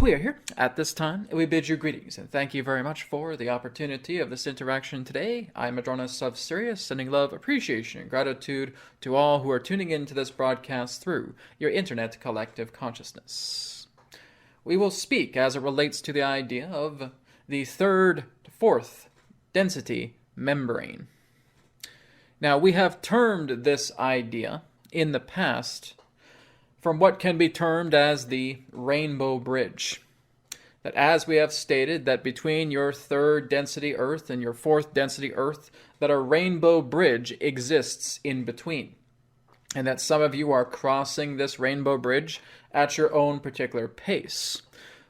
we are here at this time, and we bid you greetings, and thank you very much for the opportunity of this interaction today. I'm Adronis of Sirius, sending love, appreciation, and gratitude to all who are tuning into this broadcast through your internet collective consciousness. We will speak as it relates to the idea of the third to fourth density membrane. Now, we have termed this idea in the past from what can be termed as the rainbow bridge. That as we have stated, that between your third density Earth and your fourth density Earth, that a rainbow bridge exists in between. And that some of you are crossing this rainbow bridge at your own particular pace.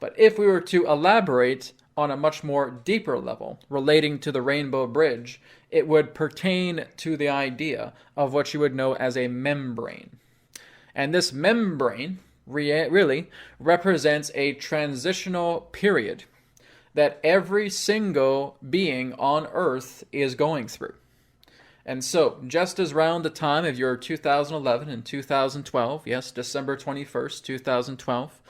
But if we were to elaborate on a much more deeper level relating to the rainbow bridge, it would pertain to the idea of what you would know as a membrane. And this membrane really represents a transitional period that every single being on Earth is going through. And so, just as around the time of your 2011 and 2012, yes, December 21st, 2012,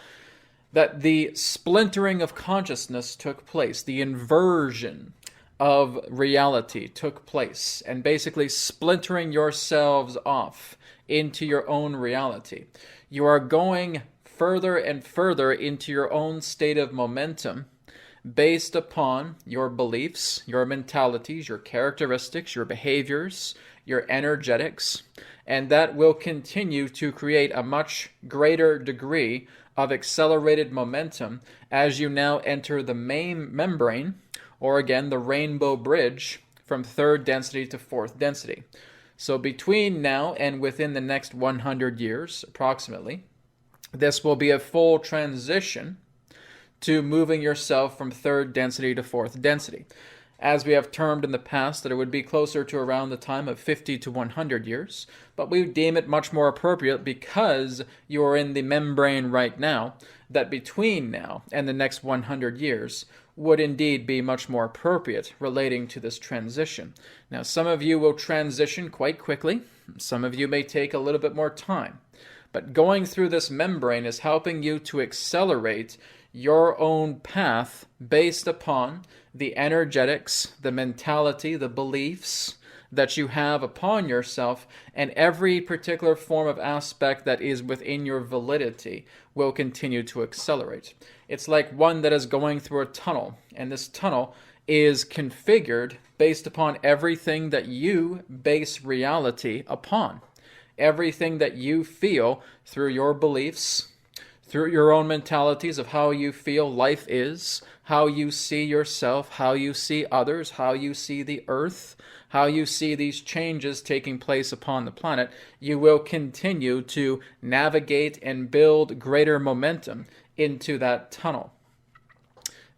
that the splintering of consciousness took place, the inversion of reality took place, and basically splintering yourselves off into your own reality. You are going further and further into your own state of momentum based upon your beliefs, your mentalities, your characteristics, your behaviors, your energetics, and that will continue to create a much greater degree of accelerated momentum as you now enter the main membrane, or again, the rainbow bridge from third density to fourth density. So between now and within the next 100 years, approximately, this will be a full transition to moving yourself from third density to fourth density. As we have termed in the past, that it would be closer to around the time of 50 to 100 years, but we deem it much more appropriate because you are in the membrane right now, that between now and the next 100 years would indeed be much more appropriate relating to this transition. Now, some of you will transition quite quickly. Some of you may take a little bit more time. But going through this membrane is helping you to accelerate your own path based upon the energetics, the mentality, the beliefs that you have upon yourself, and every particular form of aspect that is within your validity will continue to accelerate. It's like one that is going through a tunnel, and this tunnel is configured based upon everything that you base reality upon. Everything that you feel through your beliefs, through your own mentalities of how you feel life is, how you see yourself, how you see others, how you see the earth, how you see these changes taking place upon the planet, you will continue to navigate and build greater momentum into that tunnel.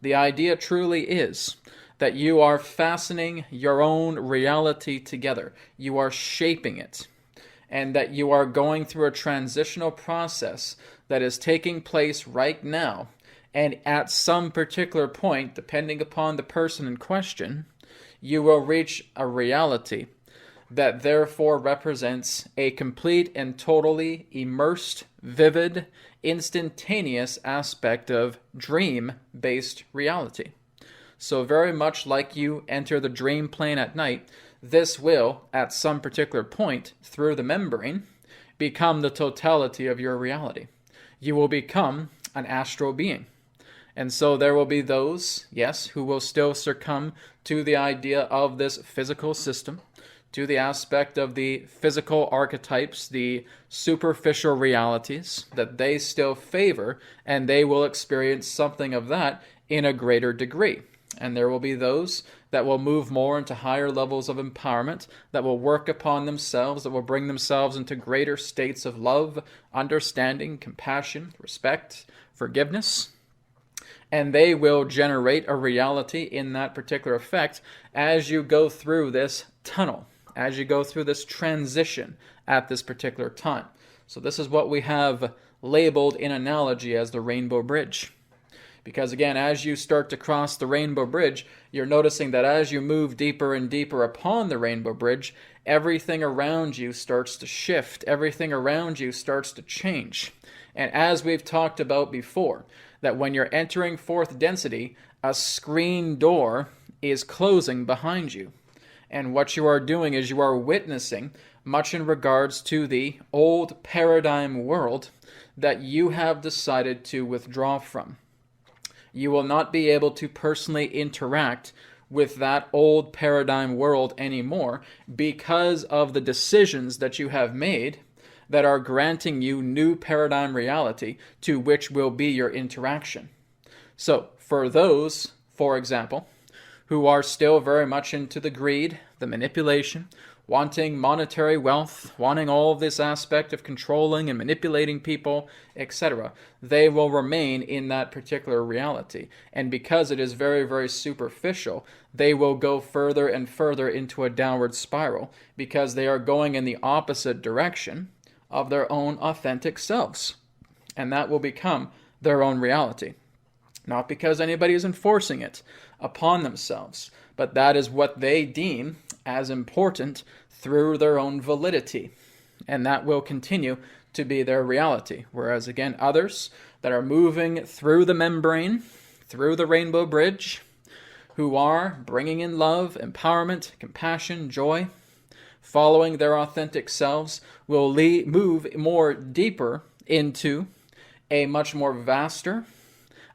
The idea truly is that you are fastening your own reality together. You are shaping it. And that you are going through a transitional process that is taking place right now. And at some particular point, depending upon the person in question, you will reach a reality that therefore represents a complete and totally immersed, vivid, instantaneous aspect of dream-based reality. So very much like you enter the dream plane at night, this will, at some particular point through the membrane, become the totality of your reality. You will become an astral being. And so there will be those, yes, who will still succumb to the idea of this physical system, to the aspect of the physical archetypes, the superficial realities that they still favor, and they will experience something of that in a greater degree. And there will be those that will move more into higher levels of empowerment, that will work upon themselves, that will bring themselves into greater states of love, understanding, compassion, respect, forgiveness. And they will generate a reality in that particular effect as you go through this tunnel, as you go through this transition at this particular time. So this is what we have labeled in analogy as the rainbow bridge. Because again, as you start to cross the rainbow bridge, you're noticing that as you move deeper and deeper upon the rainbow bridge, everything around you starts to shift. Everything around you starts to change. And as we've talked about before, that when you're entering fourth density, a screen door is closing behind you. And what you are doing is you are witnessing, much in regards to the old paradigm world that you have decided to withdraw from. You will not be able to personally interact with that old paradigm world anymore because of the decisions that you have made that are granting you new paradigm reality to which will be your interaction. So, for those, for example, who are still very much into the greed, the manipulation, wanting monetary wealth, wanting all of this aspect of controlling and manipulating people, etc., they will remain in that particular reality. And because it is very, very superficial, they will go further and further into a downward spiral because they are going in the opposite direction of their own authentic selves. And that will become their own reality. Not because anybody is enforcing it upon themselves, but that is what they deem as important through their own validity. And that will continue to be their reality. Whereas again, others that are moving through the membrane, through the rainbow bridge, who are bringing in love, empowerment, compassion, joy, following their authentic selves, will move more deeper into a much more vaster,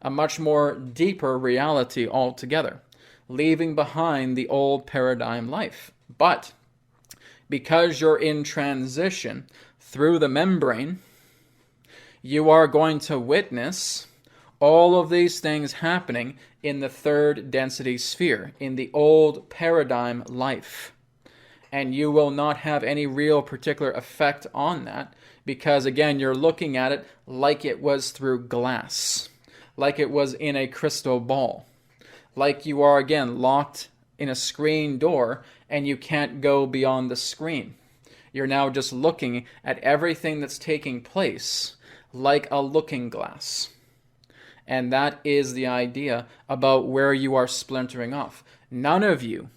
a much more deeper reality altogether, leaving behind the old paradigm life. But because you're in transition through the membrane, you are going to witness all of these things happening in the third density sphere, in the old paradigm life. And you will not have any real particular effect on that because, again, you're looking at it like it was through glass, like it was in a crystal ball, like you are, again, locked in a screen door and you can't go beyond the screen. You're now just looking at everything that's taking place like a looking glass. And that is the idea about where you are splintering off. None of you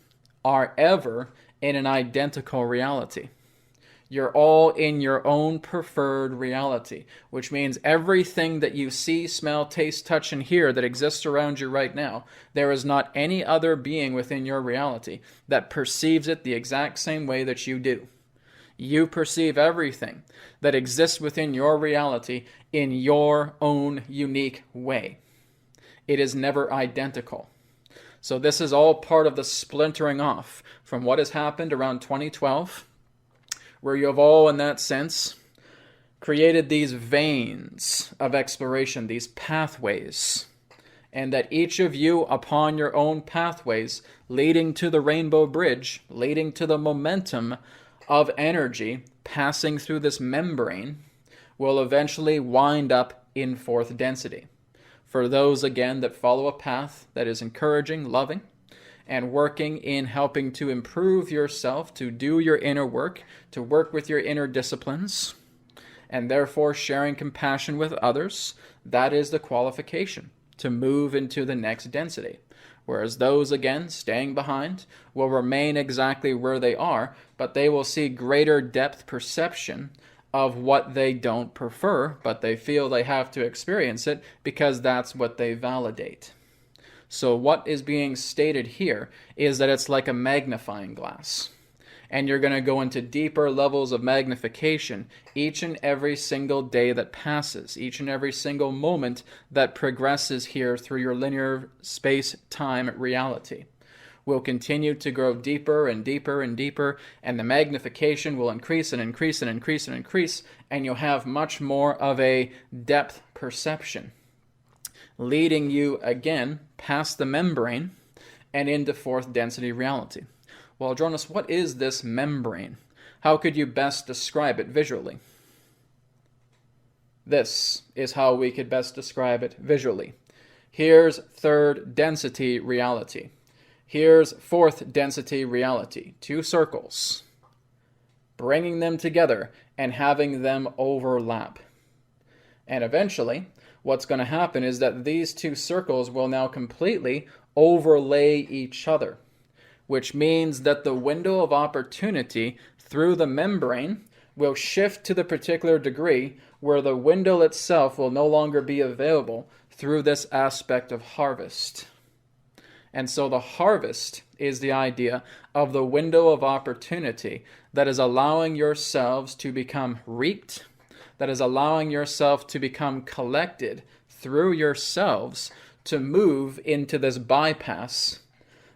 are ever in an identical reality. You're all in your own preferred reality, which means everything that you see, smell, taste, touch, and hear that exists around you right now, there is not any other being within your reality that perceives it the exact same way that you do. You perceive everything that exists within your reality in your own unique way. It is never identical. So this is all part of the splintering off from what has happened around 2012, where you have all, in that sense, created these veins of exploration, these pathways, and that each of you, upon your own pathways, leading to the rainbow bridge, leading to the momentum of energy passing through this membrane, will eventually wind up in fourth density. For those, again, that follow a path that is encouraging, loving, and working in helping to improve yourself, to do your inner work, to work with your inner disciplines, and therefore sharing compassion with others, that is the qualification to move into the next density. Whereas those, again, staying behind, will remain exactly where they are, but they will see greater depth perception of what they don't prefer, but they feel they have to experience it because that's what they validate. So what is being stated here is that it's like a magnifying glass. And you're going to go into deeper levels of magnification each and every single day that passes, each and every single moment that progresses here through your linear space-time reality. Will continue to grow deeper and deeper and deeper, and the magnification will increase and increase and increase and increase, and you'll have much more of a depth perception, leading you again past the membrane and into fourth density reality. Well, Adronis, what is this membrane? How could you best describe it visually? This is how we could best describe it visually. Here's third density reality. Here's fourth density reality. Two circles. Bringing them together and having them overlap. And eventually, what's going to happen is that these two circles will now completely overlay each other, which means that the window of opportunity through the membrane will shift to the particular degree where the window itself will no longer be available through this aspect of harvest. And so the harvest is the idea of the window of opportunity that is allowing yourselves to become reaped, that is allowing yourself to become collected through yourselves to move into this bypass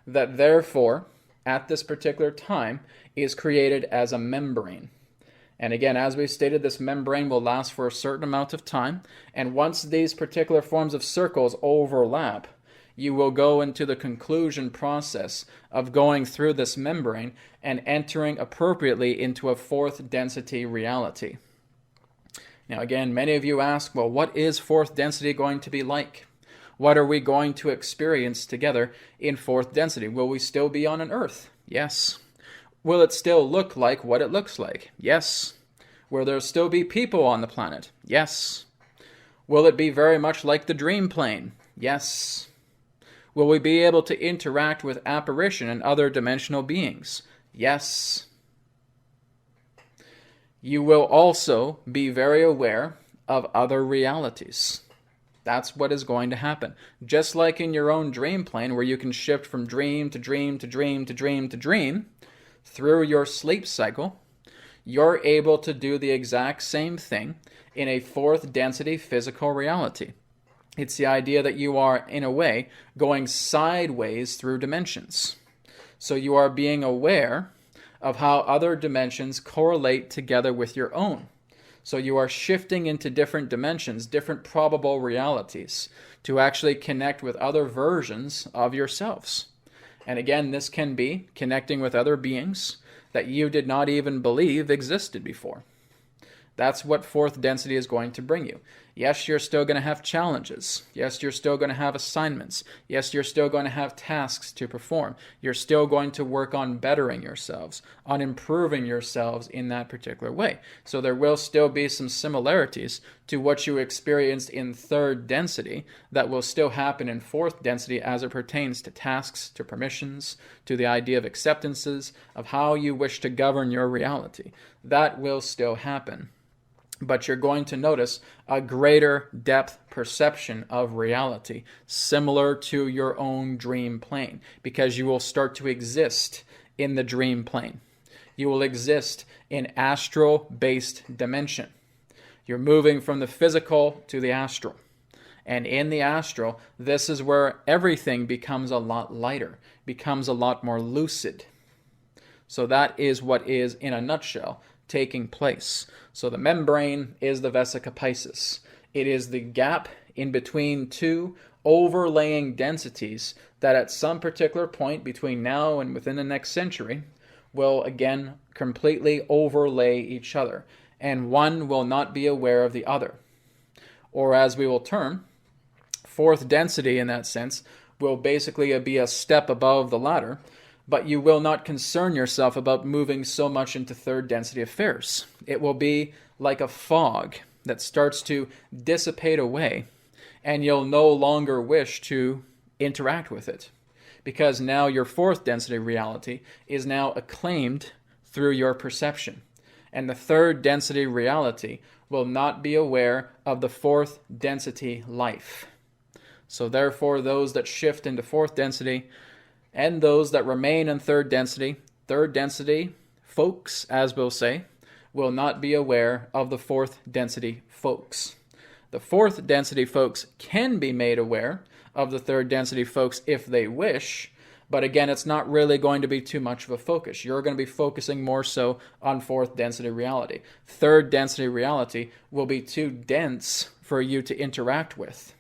that therefore, at this particular time, is created as a membrane. And again, as we stated, this membrane will last for a certain amount of time, and once these particular forms of circles overlap, you will go into the conclusion process of going through this membrane and entering appropriately into a fourth density reality. Now again, many of you ask, well, what is fourth density going to be like? What are we going to experience together in fourth density? Will we still be on an earth? Yes. Will it still look like what it looks like? Yes. Will there still be people on the planet? Yes. Will it be very much like the dream plane? Yes. Will we be able to interact with apparition and other dimensional beings? Yes. You will also be very aware of other realities. That's what is going to happen. Just like in your own dream plane, where you can shift from dream to dream to dream to dream to dream, through your sleep cycle, you're able to do the exact same thing in a fourth density physical reality. It's the idea that you are, in a way, going sideways through dimensions. So you are being aware of how other dimensions correlate together with your own. So you are shifting into different dimensions, different probable realities, to actually connect with other versions of yourselves. And again, this can be connecting with other beings that you did not even believe existed before. That's what fourth density is going to bring you. Yes, you're still going to have challenges. Yes, you're still going to have assignments. Yes, you're still going to have tasks to perform. You're still going to work on bettering yourselves, on improving yourselves in that particular way. So there will still be some similarities to what you experienced in third density that will still happen in fourth density as it pertains to tasks, to permissions, to the idea of acceptances, of how you wish to govern your reality. That will still happen. But you're going to notice a greater depth perception of reality, similar to your own dream plane, because you will start to exist in the dream plane. You will exist in astral-based dimension. You're moving from the physical to the astral. And in the astral, this is where everything becomes a lot lighter, becomes a lot more lucid. So that is what is, in a nutshell, taking place. So the membrane is the vesica piscis. It is the gap in between two overlaying densities that at some particular point between now and within the next century will again completely overlay each other, and one will not be aware of the other. Or as we will term, fourth density in that sense will basically be a step above the ladder, but you will not concern yourself about moving so much into third density affairs. It will be like a fog that starts to dissipate away, and you'll no longer wish to interact with it, because now your fourth density reality is now acclaimed through your perception. And the third density reality will not be aware of the fourth density life. So therefore, those that shift into fourth density and those that remain in third density folks, as we'll say, will not be aware of the fourth density folks. The fourth density folks can be made aware of the third density folks if they wish, but again, it's not really going to be too much of a focus. You're going to be focusing more so on fourth density reality. Third density reality will be too dense for you to interact with.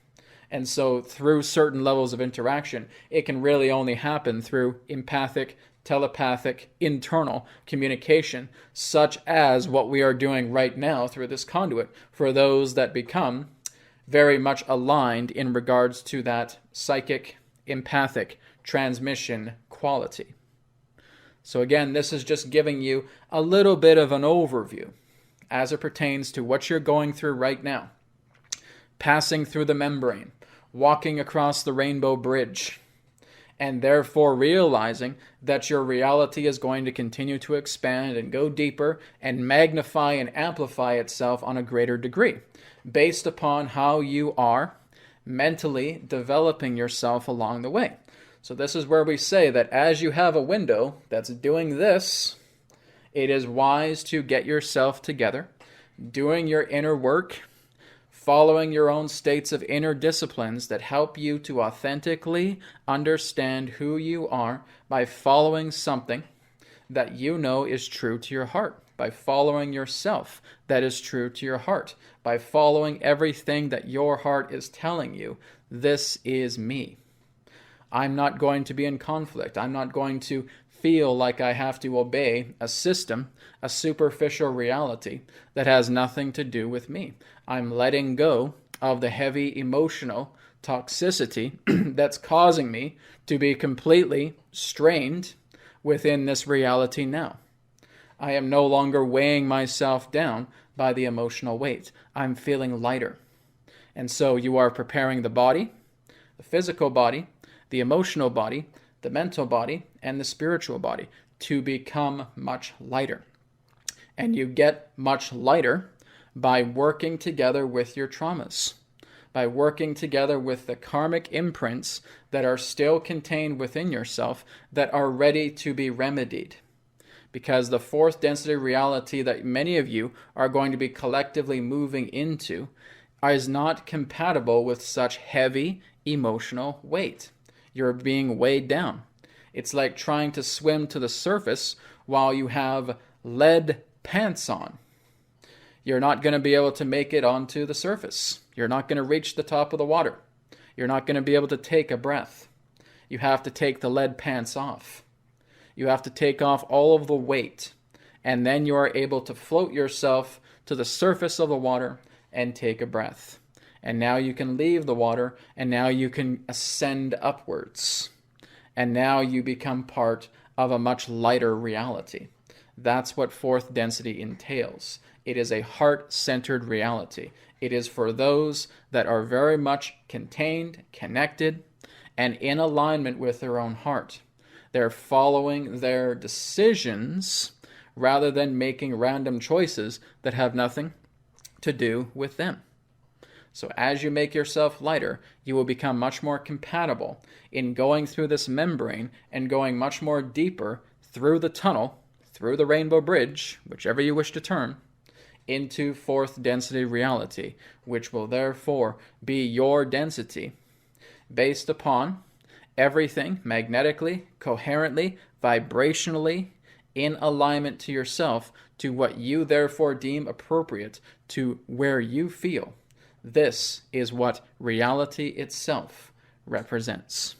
And so through certain levels of interaction, it can really only happen through empathic, telepathic, internal communication, such as what we are doing right now through this conduit for those that become very much aligned in regards to that psychic, empathic transmission quality. So again, this is just giving you a little bit of an overview as it pertains to what you're going through right now. Passing through the membrane, walking across the rainbow bridge, and therefore realizing that your reality is going to continue to expand and go deeper and magnify and amplify itself on a greater degree, based upon how you are mentally developing yourself along the way. So this is where we say that as you have a window that's doing this, it is wise to get yourself together, doing your inner work, following your own states of inner disciplines that help you to authentically understand who you are by following something that you know is true to your heart, by following yourself that is true to your heart, by following everything that your heart is telling you. This is me. I'm not going to be in conflict. I'm not going to feel like I have to obey a system, a superficial reality that has nothing to do with me. I'm letting go of the heavy emotional toxicity that's causing me to be completely strained within this reality now. I am no longer weighing myself down by the emotional weight. I'm feeling lighter. And so you are preparing the body, the physical body, the emotional body, the mental body, and the spiritual body to become much lighter. And you get much lighter by working together with your traumas, by working together with the karmic imprints that are still contained within yourself that are ready to be remedied. Because the fourth density reality that many of you are going to be collectively moving into is not compatible with such heavy emotional weight. You're being weighed down. It's like trying to swim to the surface while you have lead pants on. You're not going to be able to make it onto the surface. You're not going to reach the top of the water. You're not going to be able to take a breath. You have to take the lead pants off. You have to take off all of the weight, and then you are able to float yourself to the surface of the water and take a breath. And now you can leave the water, and now you can ascend upwards. And now you become part of a much lighter reality. That's what fourth density entails. It is a heart-centered reality. It is for those that are very much contained, connected, and in alignment with their own heart. They're following their decisions rather than making random choices that have nothing to do with them. So as you make yourself lighter, you will become much more compatible in going through this membrane and going much more deeper through the tunnel, through the rainbow bridge, whichever you wish to term, into fourth density reality, which will therefore be your density based upon everything magnetically, coherently, vibrationally, in alignment to yourself, to what you therefore deem appropriate to where you feel. This is what reality itself represents.